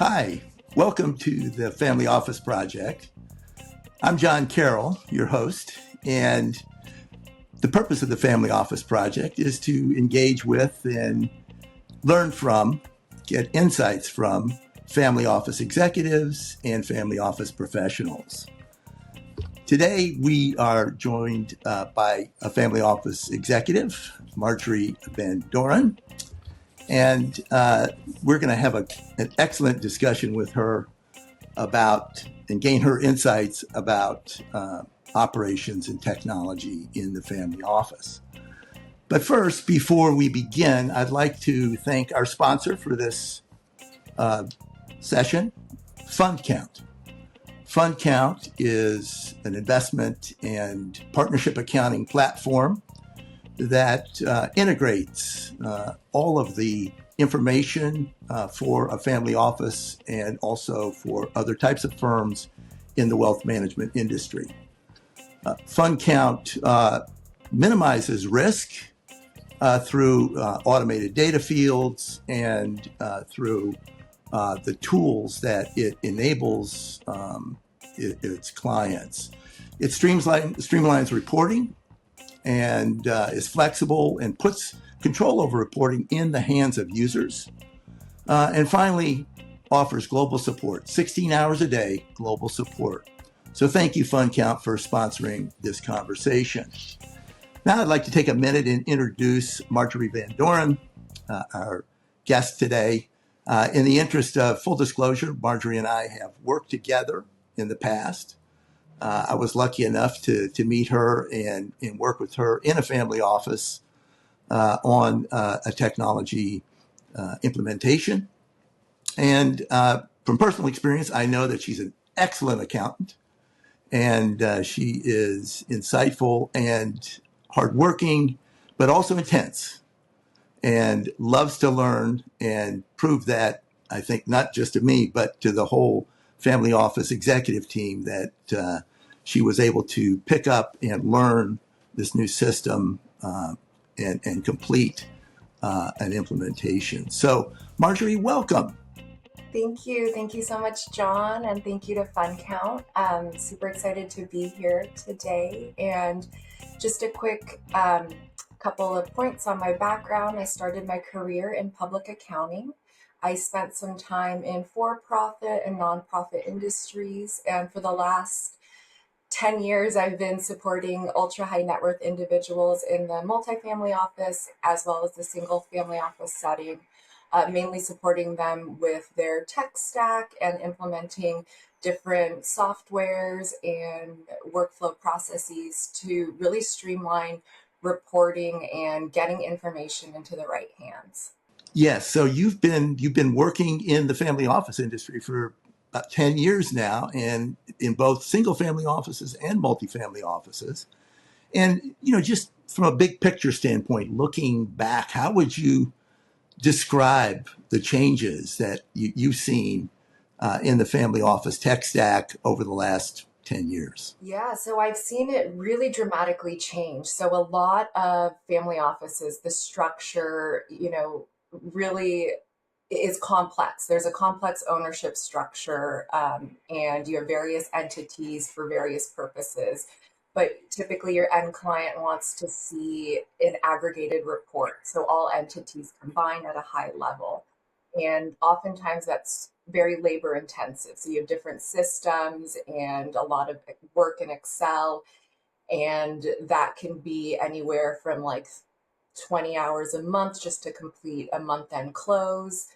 Hi, welcome to the Family Office Project. I'm Jon Carroll, your host, and the purpose of the Family Office Project is to engage with and learn from, get insights from family office executives and family office professionals. Today, we are joined by a family office executive, Marjorie Van Doren, and we're going to have an excellent discussion with her about and gain her insights about operations and technology in the family office. But first, before we begin, I'd like to thank our sponsor for this session, FundCount. FundCount is an investment and partnership accounting platform that integrates all of the information for a family office and also for other types of firms in the wealth management industry. FundCount minimizes risk through automated data fields and through the tools that it enables its clients. It streamlines reporting and is flexible and puts control over reporting in the hands of users. And finally, offers global support, 16 hours a day, global support. So thank you, FundCount, for sponsoring this conversation. Now I'd like to take a minute and introduce Marjorie Van Doren, our guest today. In the interest of full disclosure, Marjorie and I have worked together in the past. I was lucky enough to meet her and work with her in a family office on a technology implementation. And from personal experience, I know that she's an excellent accountant, and she is insightful and hardworking, but also intense, and loves to learn and prove that, I think, not just to me, but to the whole family office executive team, that she was able to pick up and learn this new system and complete an implementation. So, Marjorie, welcome. Thank you. Thank you so much, John, and thank you to FundCount. I'm super excited to be here today. And just a quick couple of points on my background. I started my career in public accounting. I spent some time in for-profit and nonprofit industries, and for the last 10 years, I've been supporting ultra high net worth individuals in the multifamily office as well as the single family office setting, mainly supporting them with their tech stack and implementing different softwares and workflow processes to really streamline reporting and getting information into the right hands. Yes, so you've been working in the family office industry for about 10 years now, and in both single family offices and multifamily offices. And, just from a big picture standpoint, looking back, how would you describe the changes that you've seen in the family office tech stack over the last 10 years? Yeah, so I've seen it really dramatically change. So a lot of family offices, the structure, really is complex. There's a complex ownership structure, and you have various entities for various purposes. But typically your end client wants to see an aggregated report. So all entities combined at a high level. And oftentimes that's very labor intensive. So you have different systems and a lot of work in Excel. And that can be anywhere from like 20 hours a month just to complete a month end close,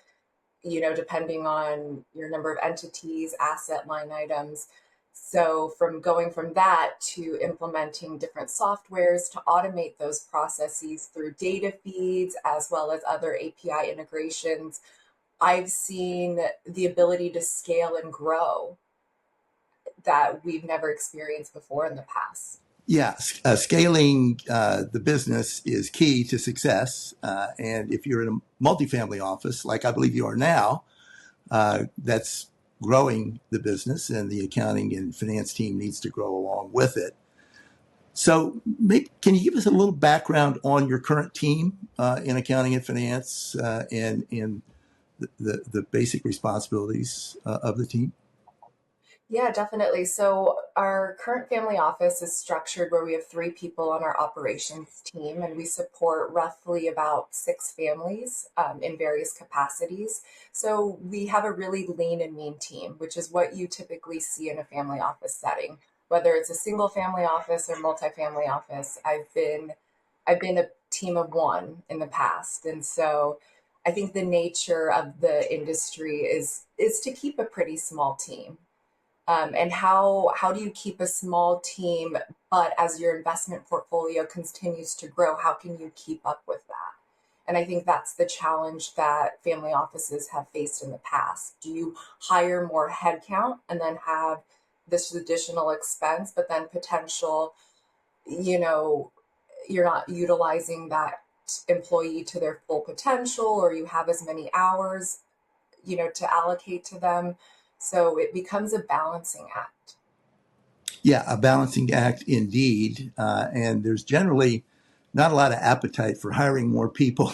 depending on your number of entities, asset line items. So going from that to implementing different softwares to automate those processes through data feeds as well as other API integrations, I've seen the ability to scale and grow that we've never experienced before in the past. Yeah, scaling the business is key to success. And if you're in a multifamily office, like I believe you are now, that's growing the business, and the accounting and finance team needs to grow along with it. So can you give us a little background on your current team in accounting and finance and in the basic responsibilities of the team? Yeah, definitely. So our current family office is structured where we have three people on our operations team, and we support roughly about six families in various capacities. So we have a really lean and mean team, which is what you typically see in a family office setting. Whether it's a single family office or multifamily office, I've been a team of one in the past, and so I think the nature of the industry is to keep a pretty small team. And how do you keep a small team, but as your investment portfolio continues to grow, how can you keep up with that? And I think that's the challenge that family offices have faced in the past. Do you hire more headcount and then have this additional expense, but then potential, you know, you're not utilizing that employee to their full potential, or you have as many hours, to allocate to them. So it becomes a balancing act. Yeah, a balancing act indeed. And there's generally not a lot of appetite for hiring more people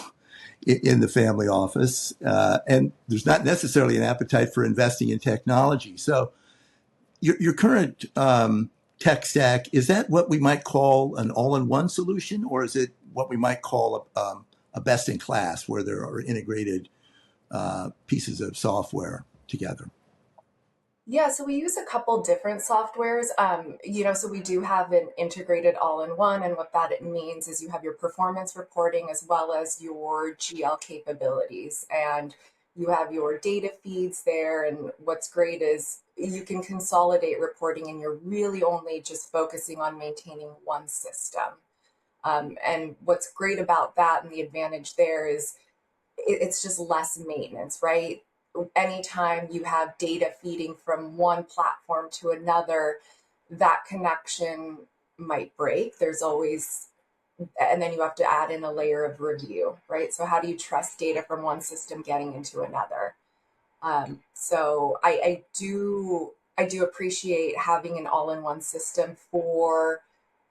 in the family office. And there's not necessarily an appetite for investing in technology. So your current tech stack, is that what we might call an all-in-one solution, or is it what we might call a best-in-class, where there are integrated pieces of software together? Yeah, so we use a couple different softwares. So we do have an integrated all-in-one, and what that means is you have your performance reporting as well as your GL capabilities, and you have your data feeds there. And what's great is you can consolidate reporting, and you're really only just focusing on maintaining one system. And what's great about that and the advantage there is it's just less maintenance, right? Anytime you have data feeding from one platform to another, that connection might break. There's always, and then you have to add in a layer of review, right? So, how do you trust data from one system getting into another? So I do appreciate having an all-in-one system for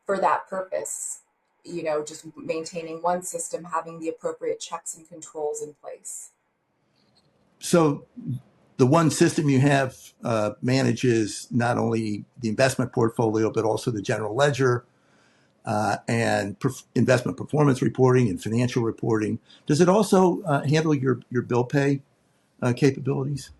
that purpose. Just maintaining one system, having the appropriate checks and controls in place. So the one system you have manages not only the investment portfolio, but also the general ledger and investment performance reporting and financial reporting. Does it also handle your bill pay capabilities?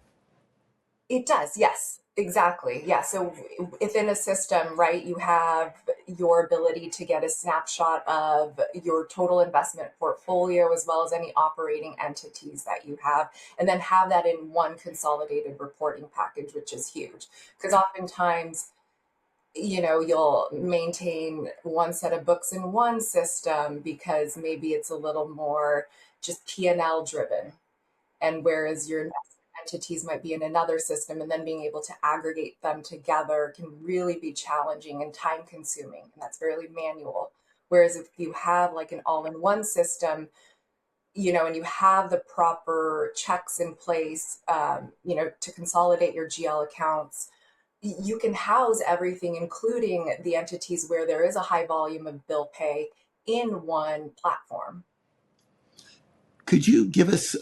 It does, yes, exactly. Yeah. So within a system, right, you have your ability to get a snapshot of your total investment portfolio as well as any operating entities that you have, and then have that in one consolidated reporting package, which is huge. Because oftentimes, you'll maintain one set of books in one system because maybe it's a little more just P&L driven, and whereas your investment entities might be in another system, and then being able to aggregate them together can really be challenging and time consuming, and that's fairly manual. Whereas if you have like an all-in-one system, and you have the proper checks in place, to consolidate your GL accounts, you can house everything, including the entities where there is a high volume of bill pay, in one platform. Could you give us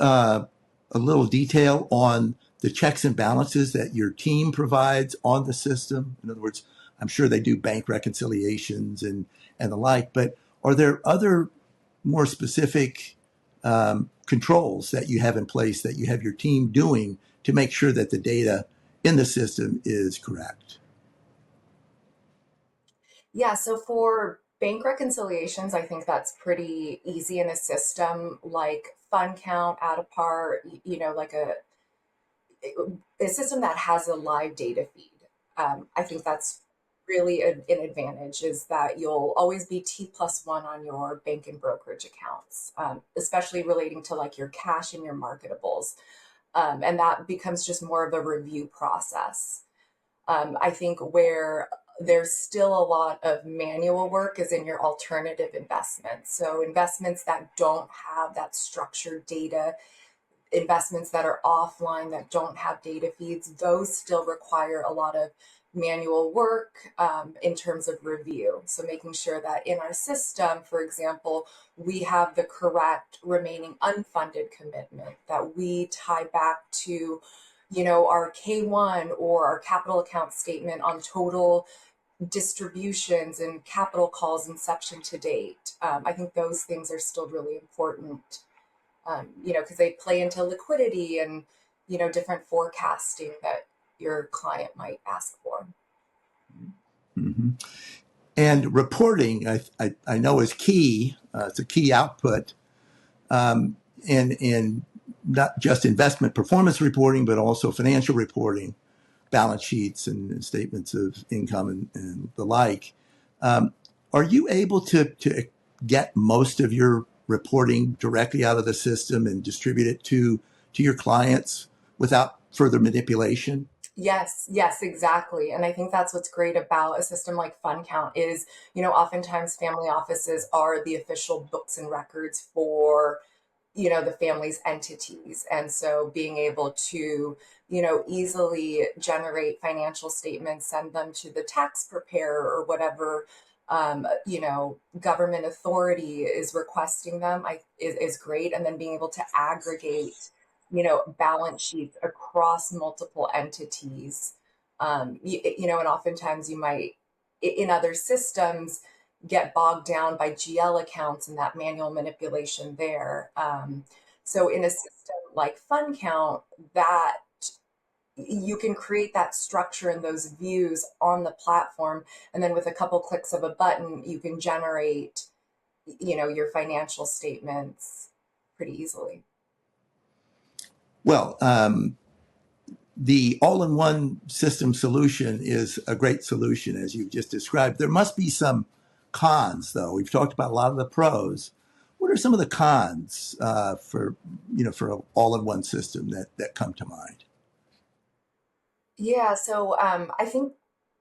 a little detail on the checks and balances that your team provides on the system? In other words, I'm sure they do bank reconciliations and the like, but are there other more specific controls that you have in place that you have your team doing to make sure that the data in the system is correct? Yeah, so for bank reconciliations, I think that's pretty easy in a system like fund count, add a part, like a system that has a live data feed. I think that's really an advantage, is that you'll always be T plus one on your bank and brokerage accounts, especially relating to like your cash and your marketables. And that becomes just more of a review process. I think where there's still a lot of manual work is in your alternative investments. So investments that don't have that structured data, investments that are offline that don't have data feeds, those still require a lot of manual work in terms of review. So making sure that in our system, for example, we have the correct remaining unfunded commitment, that we tie back to, our K1 or our capital account statement on total distributions and capital calls inception to date. I think those things are still really important, because they play into liquidity and, different forecasting that your client might ask for. Mm-hmm. And reporting, I know, is key. It's a key output in not just investment performance reporting, but also financial reporting, balance sheets and statements of income and the like. Are you able to get most of your reporting directly out of the system and distribute it to your clients without further manipulation? Yes, exactly. And I think that's what's great about a system like FundCount is, oftentimes family offices are the official books and records for, the family's entities. And so being able to, easily generate financial statements, send them to the tax preparer or whatever, government authority is requesting them is great. And then being able to aggregate, balance sheets across multiple entities. And oftentimes you might, in other systems, get bogged down by GL accounts and that manual manipulation there. So in a system like FundCount, that you can create that structure and those views on the platform, and then with a couple clicks of a button, you can generate, your financial statements pretty easily. Well, the all-in-one system solution is a great solution, as you've just described. There must be some cons, though. We've talked about a lot of the pros. What are some of the cons for an all-in-one system that come to mind? Yeah, so I think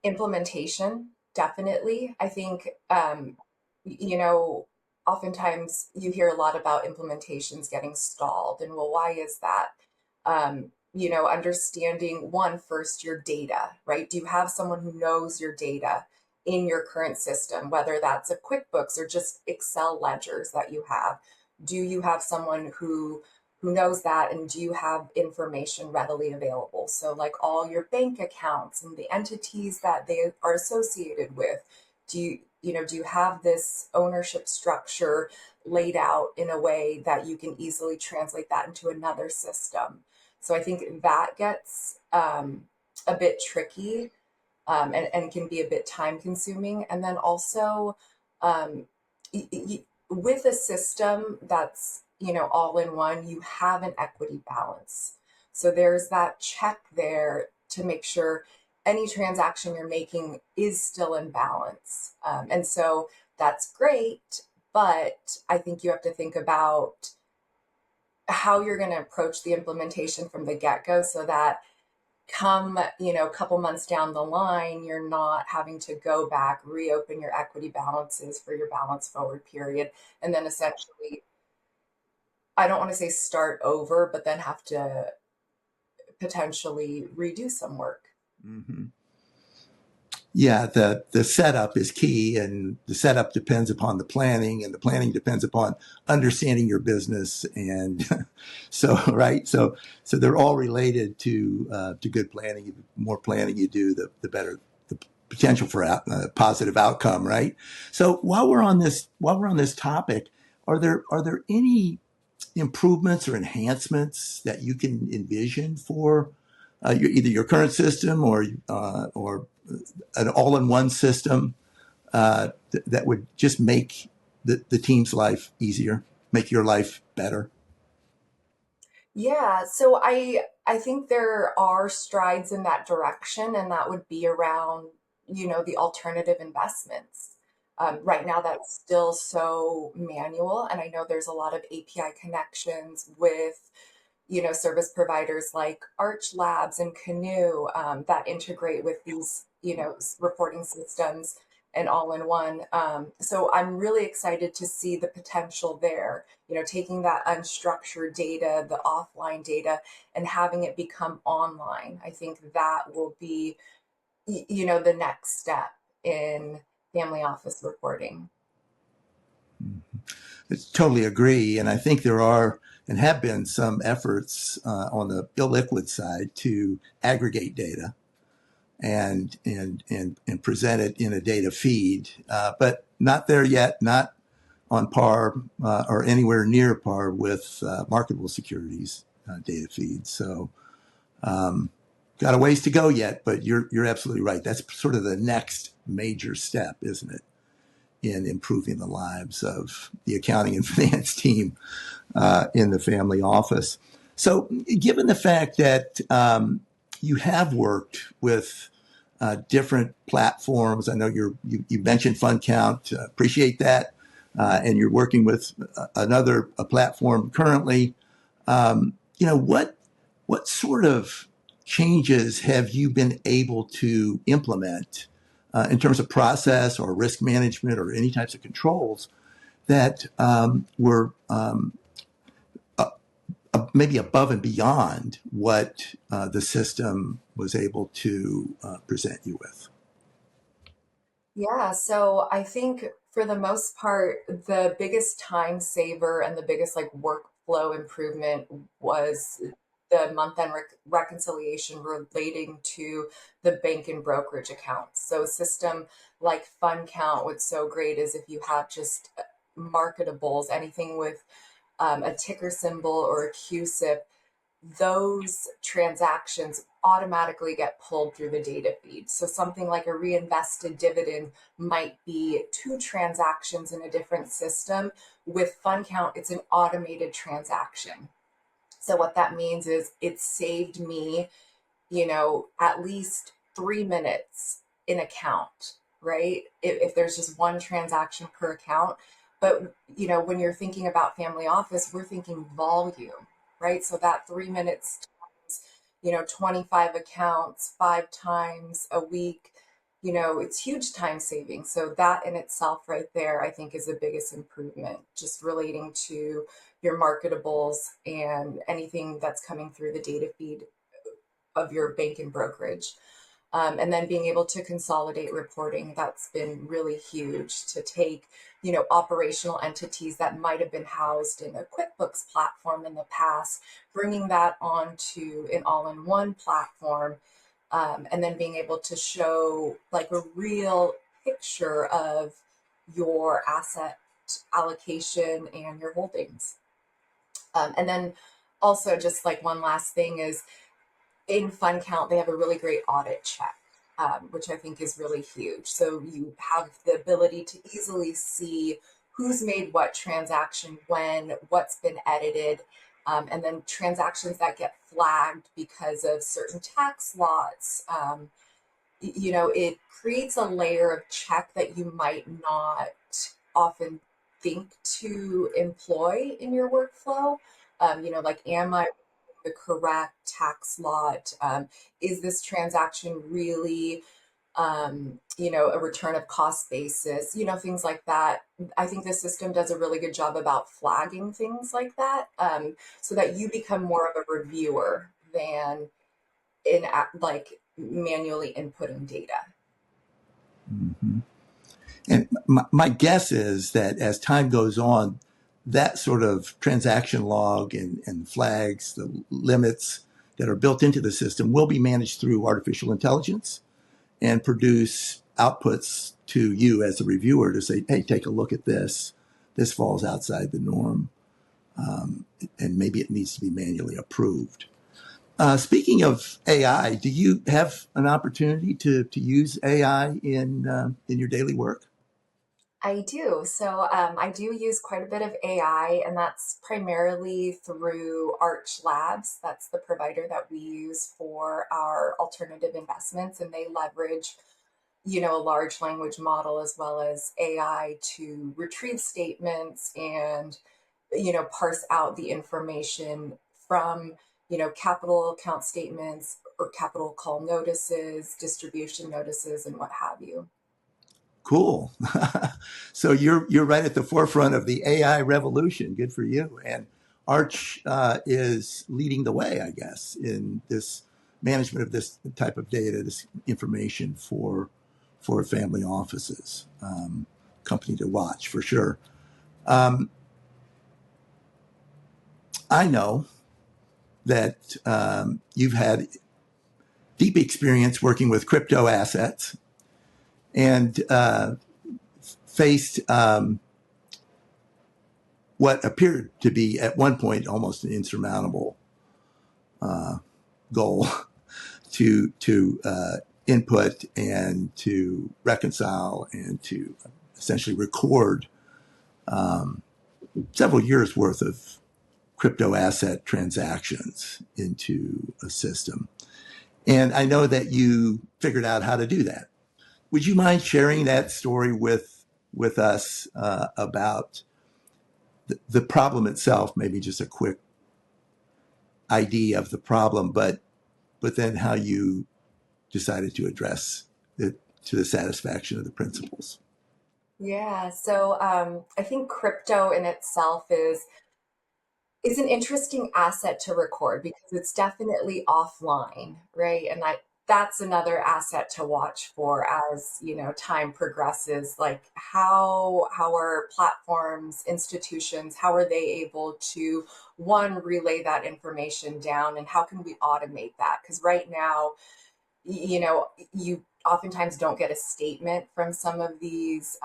implementation, definitely. I think, oftentimes you hear a lot about implementations getting stalled. And well, why is that? Understanding one, first, your data, right? Do you have someone who knows your data in your current system, whether that's a QuickBooks or just Excel ledgers that you have? Do you have someone who knows that, and do you have information readily available? So like all your bank accounts and the entities that they are associated with, do you have this ownership structure laid out in a way that you can easily translate that into another system? So I think that gets a bit tricky, and can be a bit time consuming. And then also, um, with a system that's, all in one, you have an equity balance. So there's that check there to make sure any transaction you're making is still in balance. And so that's great, but I think you have to think about how you're going to approach the implementation from the get-go, so that come, a couple months down the line, you're not having to go back, reopen your equity balances for your balance forward period, and then essentially, I don't want to say start over, but then have to potentially redo some work. Mm-hmm. Yeah, the setup is key, and the setup depends upon the planning, and the planning depends upon understanding your business, and so right, so they're all related to good planning. The more planning you do, the better the potential for positive outcome, right? So while we're on this topic, are there any improvements or enhancements that you can envision for either your current system or an all-in-one system that would just make the team's life easier, make your life better? Yeah, so I think there are strides in that direction, and that would be around, the alternative investments. Right now, that's still so manual, and I know there's a lot of API connections with, service providers like Arch Labs and Canoe, that integrate with these, reporting systems and all in one. So I'm really excited to see the potential there, taking that unstructured data, the offline data, and having it become online. I think that will be the next step in family office reporting. I totally agree. And I think there are and have been some efforts on the illiquid side to aggregate data and present it in a data feed, but not there yet, not on par or anywhere near par with marketable securities data feeds. So got a ways to go yet, but you're absolutely right. That's sort of the next major step, isn't it, in improving the lives of the accounting and finance team in the family office. So, given the fact that you have worked with different platforms, I know you mentioned Fund Count. Appreciate that, and you're working with another platform currently. What sort of changes have you been able to implement in terms of process or risk management or any types of controls that were maybe above and beyond what the system was able to present you with? Yeah, so I think for the most part, the biggest time saver and the biggest like workflow improvement was the month-end reconciliation relating to the bank and brokerage accounts. So a system like Fund Count, what's so great is if you have just marketables, anything with a ticker symbol or a QSIP, those transactions automatically get pulled through the data feed. So something like a reinvested dividend might be two transactions in a different system. With Fund Count, it's an automated transaction. So what that means is it saved me, at least 3 minutes in account, right? If there's just one transaction per account. But, when you're thinking about family office, we're thinking volume, right? So that 3 minutes times, 25 accounts, 5 times a week, it's huge time saving. So that in itself right there, I think is the biggest improvement, just relating to your marketables and anything that's coming through the data feed of your bank and brokerage. And then being able to consolidate reporting, that's been really huge to take, operational entities that might have been housed in a QuickBooks platform in the past, bringing that onto an all-in-one platform, and then being able to show like a real picture of your asset allocation and your holdings. And then also just like one last thing is in Fund Count, they have a really great audit check, which I think is really huge. So you have the ability to easily see who's made what transaction when, what's been edited, and then transactions that get flagged because of certain tax laws. It creates a layer of check that you might not often think to employ in your workflow. Like, am I the correct tax lot? Is this transaction really, a return of cost basis? Things like that. I think the system does a really good job about flagging things like that, so that you become more of a reviewer than in like manually inputting data. Mm-hmm. And my guess is that as time goes on, that sort of transaction log and flags, the limits that are built into the system will be managed through artificial intelligence and produce outputs to you as a reviewer to say, hey, take a look at this. This falls outside the norm. And maybe it needs to be manually approved. Speaking of AI, do you have an opportunity to use AI in your daily work? I do. So I do use quite a bit of AI, and that's primarily through Arch Labs. That's the provider that we use for our alternative investments, and they leverage, a large language model as well as AI to retrieve statements and, parse out the information from, capital account statements or capital call notices, distribution notices, and what have you. Cool. So you're right at the forefront of the AI revolution. Good for you. And Arch is leading the way, I guess, in this management of this type of data, this information for family offices. Company to watch for sure. Um, I know that you've had deep experience working with crypto assets and faced what appeared to be at one point almost an insurmountable goal to input and to reconcile and to essentially record several years worth of crypto asset transactions into a system. And I know that you figured out how to do that. Would you mind sharing that story with us about the problem itself? Maybe just a quick idea of the problem, but then how you decided to address it to the satisfaction of the principals. Yeah, so I think crypto in itself is an interesting asset to record because it's definitely offline, right? And that's another asset to watch for as, time progresses. Like how are platforms, institutions, how are they able to one relay that information down, and how can we automate that? Because right now, you oftentimes don't get a statement from some of these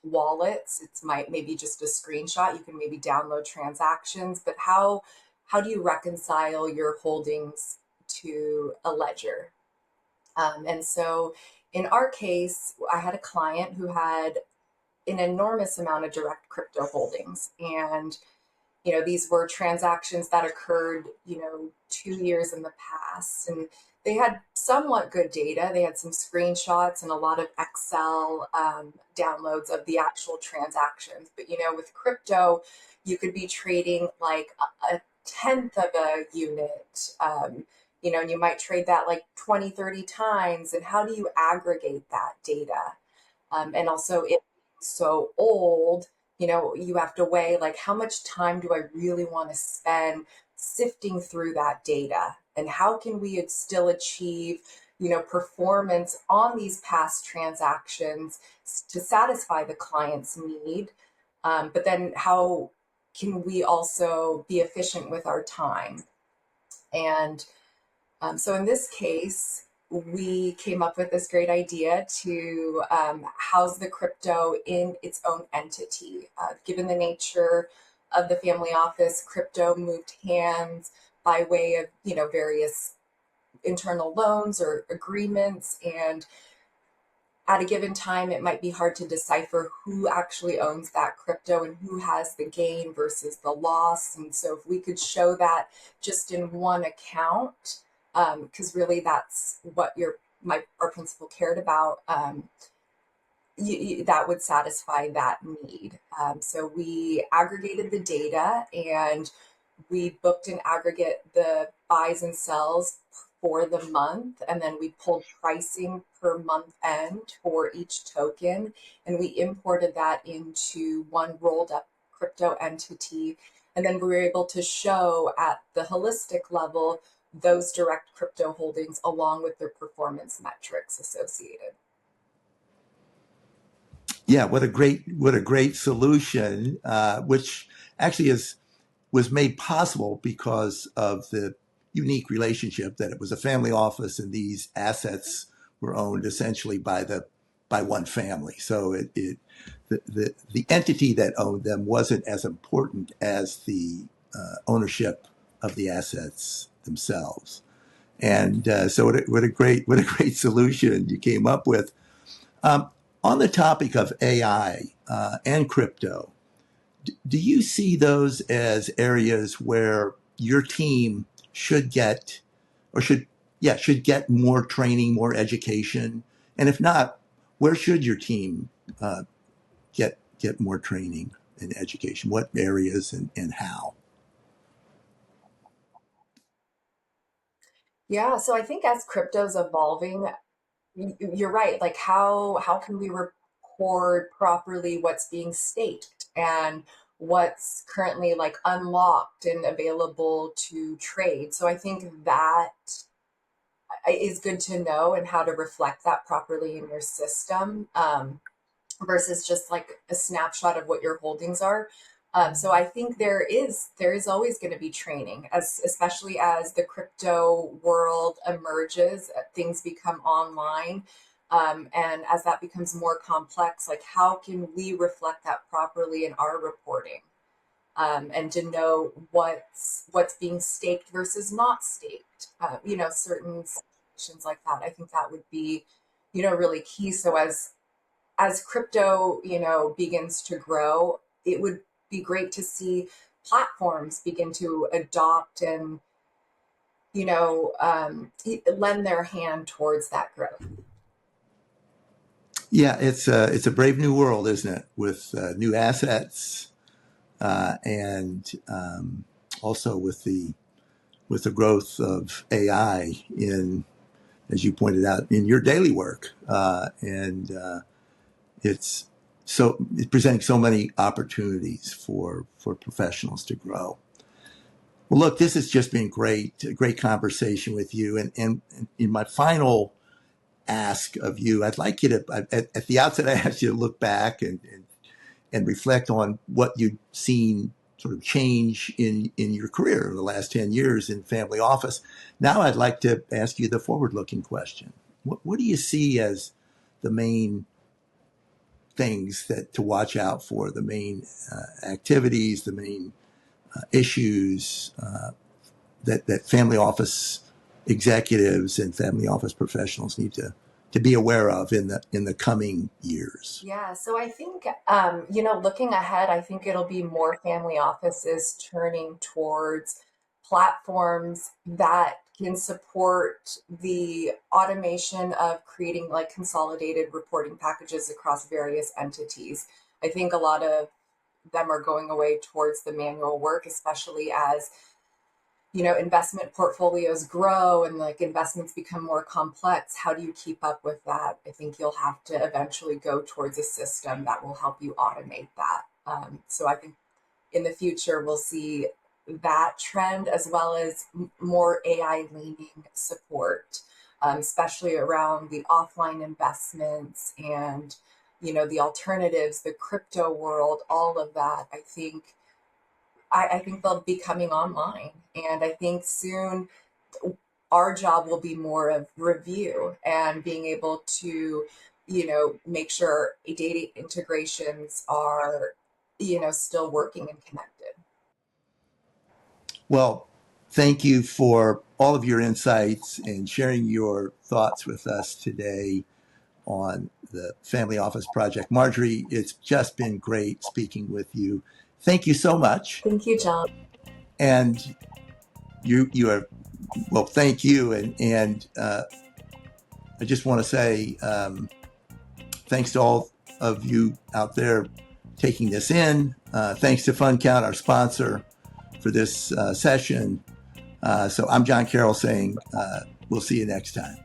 wallets. It's might maybe just a screenshot. You can maybe download transactions, but how do you reconcile your holdings to a ledger? And so in our case, I had a client who had an enormous amount of direct crypto holdings, and these were transactions that occurred, 2 years in the past. And they had somewhat good data. They had some screenshots and a lot of Excel downloads of the actual transactions. But, with crypto, you could be trading like a tenth of a unit, and you might trade that like 20, 30 times. And how do you aggregate that data? And also, it so old, you have to weigh like how much time do I really want to spend sifting through that data, and how can we still achieve performance on these past transactions to satisfy the client's need, but then how can we also be efficient with our time? And so in this case, we came up with this great idea to house the crypto in its own entity. Given the nature of the family office, crypto moved hands by way of various internal loans or agreements, and at a given time, it might be hard to decipher who actually owns that crypto and who has the gain versus the loss. And so, if we could show that just in one account, because really that's what our principal cared about, that would satisfy that need. So we aggregated the data, and we booked in aggregate the buys and sells for the month, and then we pulled pricing per month end for each token, and we imported that into one rolled up crypto entity. And then we were able to show at the holistic level those direct crypto holdings along with their performance metrics associated. Yeah, what a great solution, which actually was made possible because of the unique relationship that it was a family office and these assets were owned essentially by one family. So the entity that owned them wasn't as important as the ownership of the assets themselves. And so what a great solution you came up with. Um, on the topic of AI and crypto, do you see those as areas where your team should get or should get more training, more education? And if not, where should your team get more training and education? What areas and how? Yeah, so I think as crypto's evolving, you're right. Like how can we record properly what's being staked and what's currently like unlocked and available to trade? So I think that is good to know, and how to reflect that properly in your system, versus just like a snapshot of what your holdings are. So I think there is always going to be training, as especially as the crypto world emerges, things become online, and as that becomes more complex, like how can we reflect that properly in our reporting, and to know what's being staked versus not staked. Certain situations like that. I think that would be, really key. So as crypto, begins to grow, it would be great to see platforms begin to adopt and, lend their hand towards that growth. Yeah, it's a brave new world, isn't it? With new assets, and also with the growth of AI in, as you pointed out, in your daily work, and it's it's presenting so many opportunities for professionals to grow. Well, look, this has just been great, a great conversation with you, and in my final ask of you, I'd like you to, at the outset, I asked you to look back and reflect on what you've seen sort of change in your career in the last 10 years in family office. Now I'd like to ask you the forward-looking question. What do you see as the main things that to watch out for, the main activities, the main issues that family office executives and family office professionals need to be aware of in the coming years? Yeah, so I think, looking ahead, I think it'll be more family offices turning towards platforms that can support the automation of creating like consolidated reporting packages across various entities. I think a lot of them are going away towards the manual work, especially as investment portfolios grow and like investments become more complex. How do you keep up with that? I think you'll have to eventually go towards a system that will help you automate that. So I think in the future we'll see that trend, as well as more AI leaning support, especially around the offline investments and the alternatives, the crypto world, all of that. I think they'll be coming online. And I think soon our job will be more of review and being able to, make sure data integrations are, still working and connected. Well, thank you for all of your insights and sharing your thoughts with us today on the Family Office Project. Marjorie, it's just been great speaking with you. Thank you so much. Thank you, Jon. And you are, well, thank you. And I just want to say thanks to all of you out there taking this in. Thanks to FundCount, our sponsor for this session. So I'm Jon Carroll saying we'll see you next time.